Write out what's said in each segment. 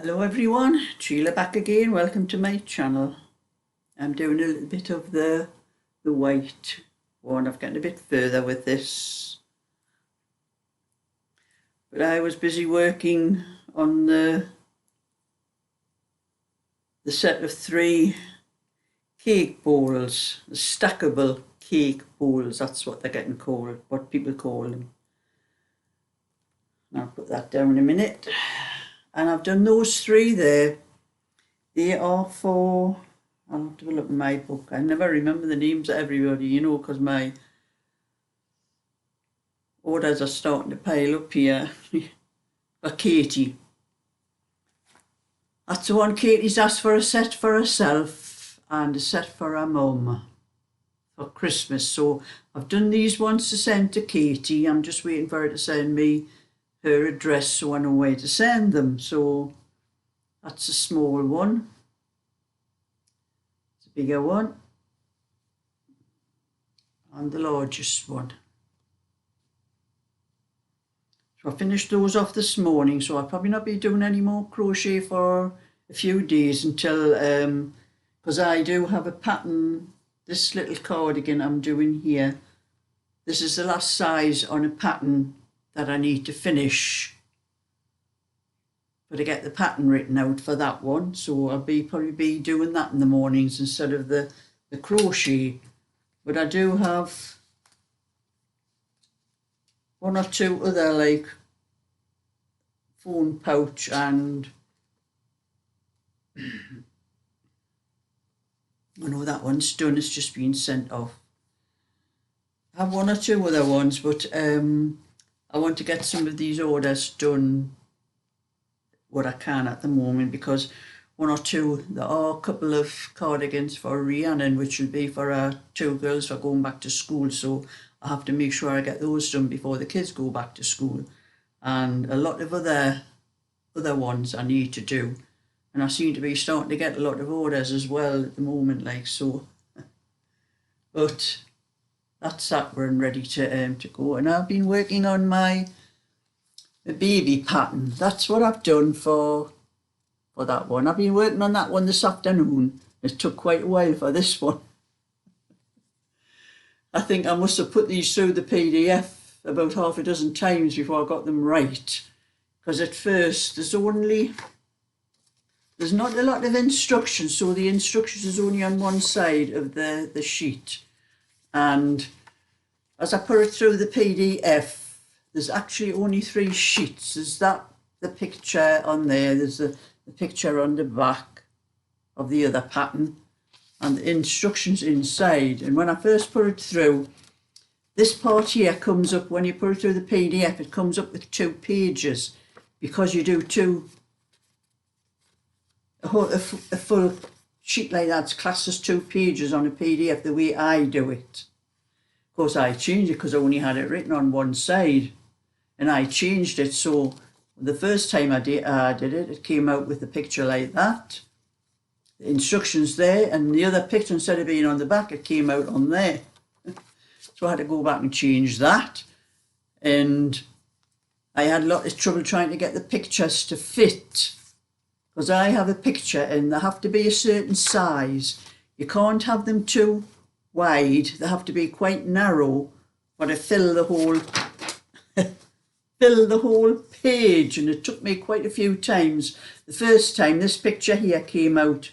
Hello everyone, Sheila back again. Welcome to my channel. I'm doing a little bit of the white one. I've gotten a bit further with this. But I was busy working on the set of 3 cake bowls, the stackable cake bowls. That's what they're getting called, what people call them. I'll put that down in a minute. And I've done those 3 there. They are for, I'll have to have a look in my book. I never remember the names of everybody, you know, because my orders are starting to pile up here. For Katie. That's the one Katie's asked for, a set for herself and a set for her mum for Christmas. So I've done these ones to send to Katie. I'm just waiting for her to send me her address so I know where to send them. So that's a small one. It's a bigger one. And the largest one. So I finished those off this morning, so I'll probably not be doing any more crochet for a few days until, because I do have a pattern, this little cardigan I'm doing here. This is the last size on a pattern that I need to finish, but to get the pattern written out for that one. So I'll probably be doing that in the mornings instead of the crochet. But I do have 1 or 2 other like phone pouch and I know that one's done, it's just been sent off. I have 1 or 2 other ones, but I want to get some of these orders done what I can at the moment, because 1 or 2, there are a couple of cardigans for Rhiannon, which will be for our 2 girls for going back to school, so I have to make sure I get those done before the kids go back to school. And a lot of other ones I need to do, and I seem to be starting to get a lot of orders as well at the moment, like so. But that's that one ready to go. And I've been working on my baby pattern. That's what I've done for that one. I've been working on that one this afternoon. It took quite a while for this one. I think I must have put these through the PDF about half a dozen times before I got them right. Because at first there's not a lot of instructions, so the instructions is only on one side of the sheet. And as I put it through the PDF, there's actually only 3 sheets. There's the picture on there, there's the picture on the back of the other pattern, and the instructions inside. And when I first put it through, this part here comes up, when you put it through the PDF, it comes up with 2 pages, because you do a full sheet like that's classed as 2 pages on a PDF the way I do it. Of course I changed it because I only had it written on one side, and I changed it so the first time I did it, it came out with a picture like that, the instructions there, and the other picture, instead of being on the back, it came out on there. So I had to go back and change that, and I had a lot of trouble trying to get the pictures to fit, because I have a picture and they have to be a certain size. You can't have them too wide, they have to be quite narrow for to fill the whole page. And it took me quite a few times. The first time, this picture here came out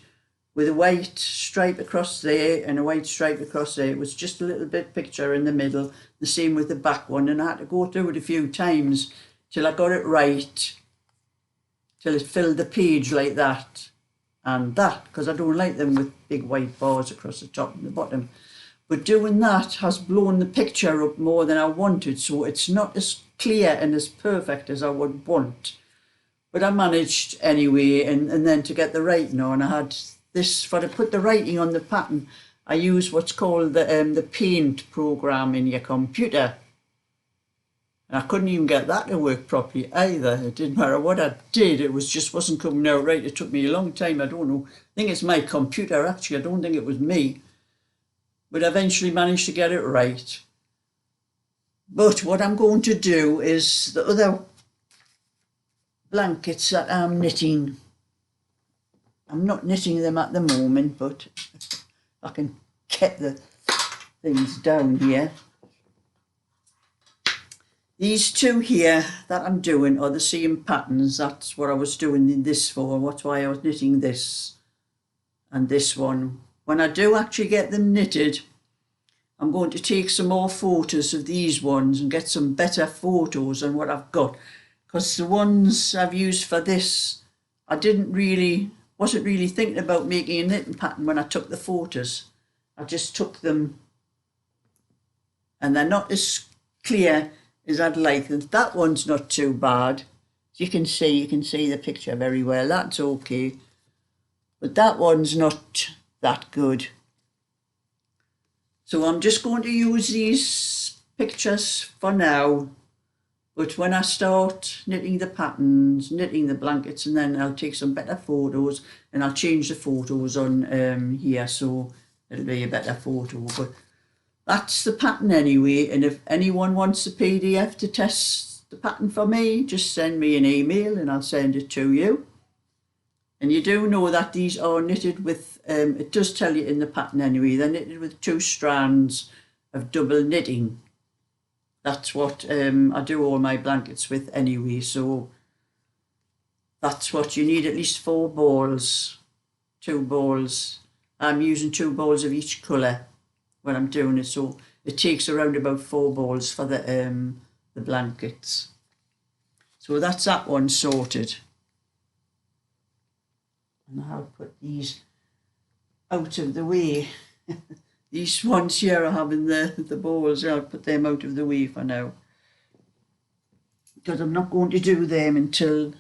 with a white stripe across there and a white stripe across there. It was just a little bit picture in the middle, the same with the back one, and I had to go through it a few times till I got it right, till it filled the page like that and that, because I don't like them with big white bars across the top and the bottom. But doing that has blown the picture up more than I wanted, so it's not as clear and as perfect as I would want. But I managed anyway, and then to get the writing on, I had this, for to put the writing on the pattern, I use what's called the paint program in your computer. And I couldn't even get that to work properly either. It didn't matter what I did, it just wasn't coming out right. It took me a long time, I don't know. I think it's my computer actually, I don't think it was me. But I eventually managed to get it right. But what I'm going to do is the other blankets that I'm knitting, I'm not knitting them at the moment, but I can get the things down here. These two here that I'm doing are the same patterns. That's what I was doing this for. That's why I was knitting this and this one. When I do actually get them knitted, I'm going to take some more photos of these ones and get some better photos than what I've got. Because the ones I've used for this, I wasn't really thinking about making a knitting pattern when I took the photos. I just took them and they're not as clear as I'd like. And that one's not too bad. As you can see the picture very well. That's okay. But that one's not that good. So I'm just going to use these pictures for now. But when I start knitting the patterns, knitting the blankets, and then I'll take some better photos and I'll change the photos on here so it'll be a better photo. But that's the pattern anyway. And if anyone wants the PDF to test the pattern for me, just send me an email and I'll send it to you. And you do know that these are knitted with, it does tell you in the pattern anyway, they're knitted with 2 strands of double knitting. That's what I do all my blankets with anyway, so that's what you need, at least 4 balls, 2 balls. I'm using 2 balls of each colour when I'm doing it, so it takes around about 4 balls for the blankets. So that's that one sorted. And I'll put these out of the way. These ones here are having the balls. I'll put them out of the way for now. Because I'm not going to do them until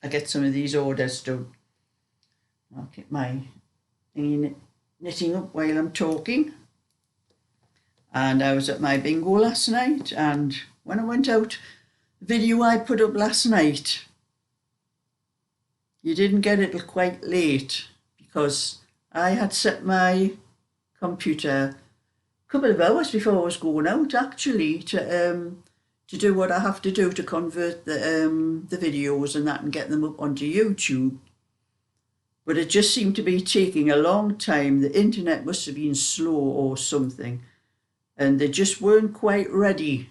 I get some of these orders done. I'll get my knitting up while I'm talking. And I was at my bingo last night, and when I went out, the video I put up last night, you didn't get it till quite late because I had set my computer a couple of hours before I was going out actually to do what I have to do to convert the videos and that and get them up onto YouTube. But it just seemed to be taking a long time. The internet must have been slow or something, and they just weren't quite ready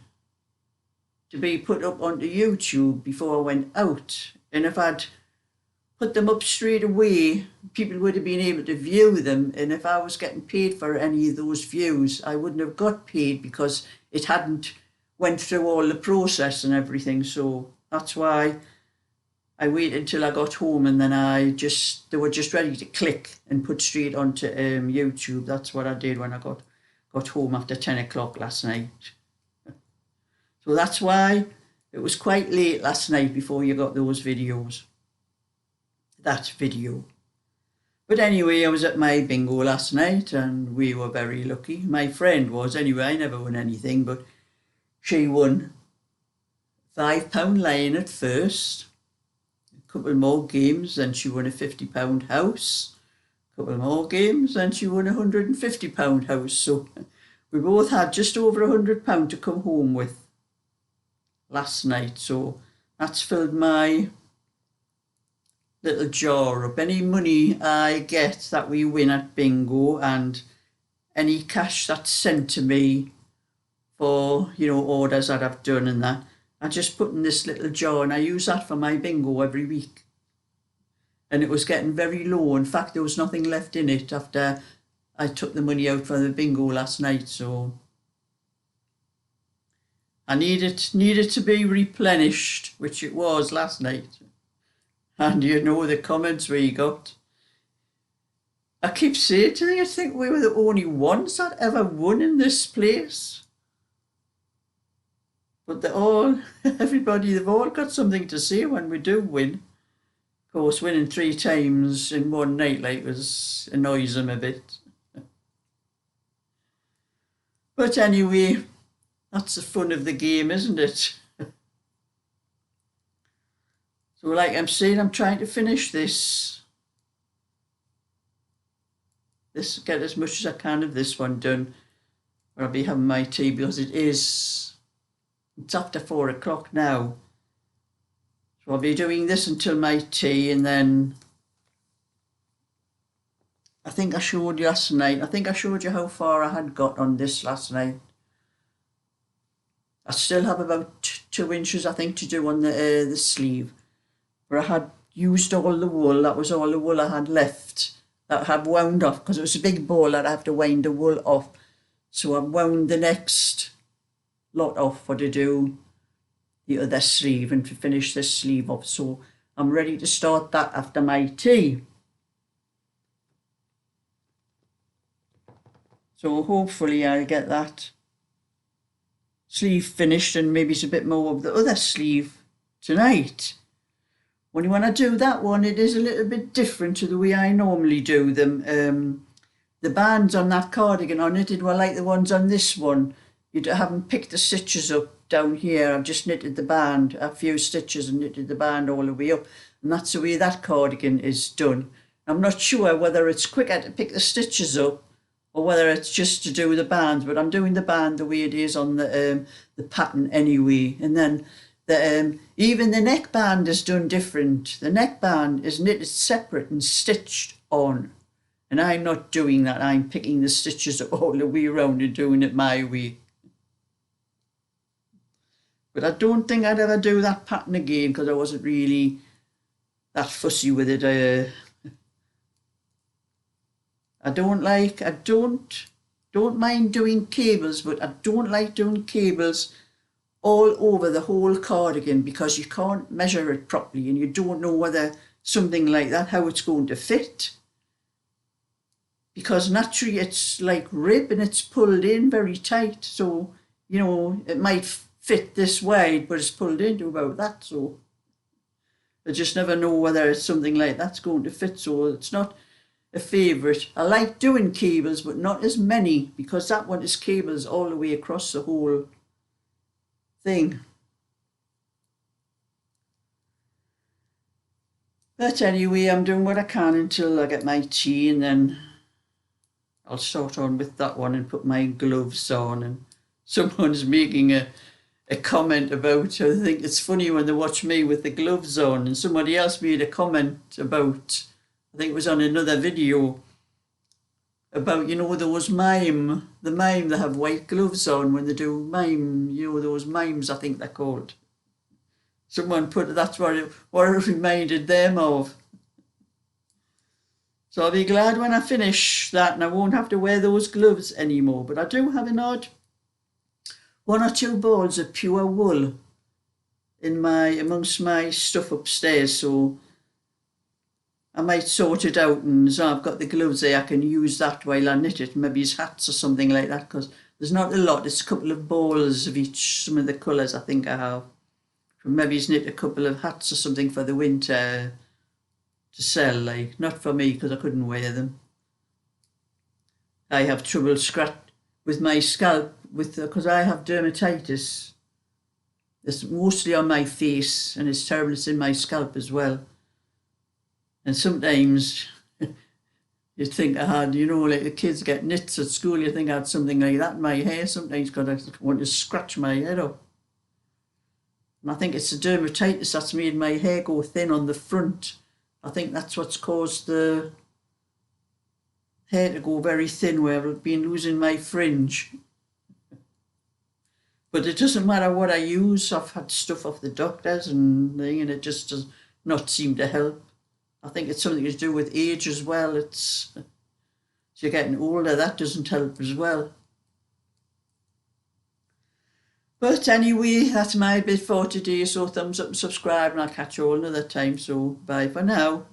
to be put up onto YouTube before I went out. And if I'd put them up straight away, people would have been able to view them, and if I was getting paid for any of those views, I wouldn't have got paid because it hadn't went through all the process and everything. So that's why I waited until I got home, and then they were just ready to click and put straight onto YouTube. That's what I did when I got home after 10 o'clock last night. So that's why it was quite late last night before you got those videos. That video. But anyway, I was at my bingo last night and we were very lucky. My friend was anyway. I never won anything, but she won £5 laying at first, a couple more games, then she won a £50 house, a couple more games, then she won a £150 house. So we both had just over £100 to come home with last night. So that's filled my little jar up. Any money I get that we win at bingo and any cash that's sent to me for, orders that I've done and that, I just put in this little jar and I use that for my bingo every week. And it was getting very low. In fact, there was nothing left in it after I took the money out for the bingo last night. So I needed to be replenished, which it was last night. And the comments we got. I keep saying to them, I think we were the only ones that ever won in this place. But they've all got something to say when we do win. Of course, winning 3 times in one night annoys them a bit. But anyway, that's the fun of the game, isn't it? So like I'm saying, I'm trying to finish this, get as much as I can of this one done, or I'll be having my tea because it's after 4 o'clock now. So I'll be doing this until my tea, and then I think I showed you last night. I think I showed you how far I had got on this last night. I still have about 2 inches, I think, to do on the sleeve. But I had used all the wool. That was all the wool I had left that I had wound off, because it was a big ball that I have to wind the wool off. So I wound the next lot off for to do the other sleeve and to finish this sleeve off. So I'm ready to start that after my tea. So hopefully I'll get that sleeve finished, and maybe it's a bit more of the other sleeve tonight. Only when I do that one, it is a little bit different to the way I normally do them. The bands on that cardigan are knitted well like the ones on this one. You haven't picked the stitches up down here. I've just knitted the band, a few stitches, and knitted the band all the way up. And that's the way that cardigan is done. I'm not sure whether it's quicker to pick the stitches up or whether it's just to do the bands, but I'm doing the band the way it is on the pattern anyway. And then even the neckband is done different. The neckband is knitted separate and stitched on. And I'm not doing that. I'm picking the stitches up all the way around and doing it my way. But I don't think I'd ever do that pattern again, because I wasn't really that fussy with it. I don't mind doing cables, but I don't like doing cables all over the whole cardigan, because you can't measure it properly and you don't know whether something like that, how it's going to fit. Because naturally it's like rib and it's pulled in very tight. So, you know, it might fit this wide, but it's pulled into about that. So I just never know whether it's something like that's going to fit. So it's not a favourite. I like doing cables, but not as many, because that one is cables all the way across the whole thing. But anyway, I'm doing what I can until I get my tea, and then I'll start on with that one and put my gloves on. And someone's making a comment about, I think it's funny when they watch me with the gloves on, and somebody else made a comment about, I think it was on another video, about, you know, those the mime that have white gloves on when they do mime, you know, those mimes, I think they're called. Someone put, that's what it reminded them of. So I'll be glad when I finish that and I won't have to wear those gloves anymore. But I do have an odd 1 or 2 balls of pure wool amongst my stuff upstairs, so I might sort it out, and so I've got the gloves there, I can use that while I knit it, maybe as hats or something like that, because there's not a lot, it's a couple of balls of each, some of the colours I think I have. Maybe knit a couple of hats or something for the winter to sell, like, not for me because I couldn't wear them. I have trouble with my scalp because I have dermatitis. It's mostly on my face, and it's terrible, it's in my scalp as well. And sometimes you'd think I had, you know, like the kids get nits at school, you think I had something like that in my hair sometimes, because I want to scratch my head up. And I think it's the dermatitis that's made my hair go thin on the front. I think that's what's caused the hair to go very thin, where I've been losing my fringe. But it doesn't matter what I use. I've had stuff off the doctors and it just does not seem to help. I think it's something to do with age as well. As you're getting older, that doesn't help as well. But anyway, that's my bit for today. So thumbs up and subscribe, and I'll catch you all another time. So bye for now.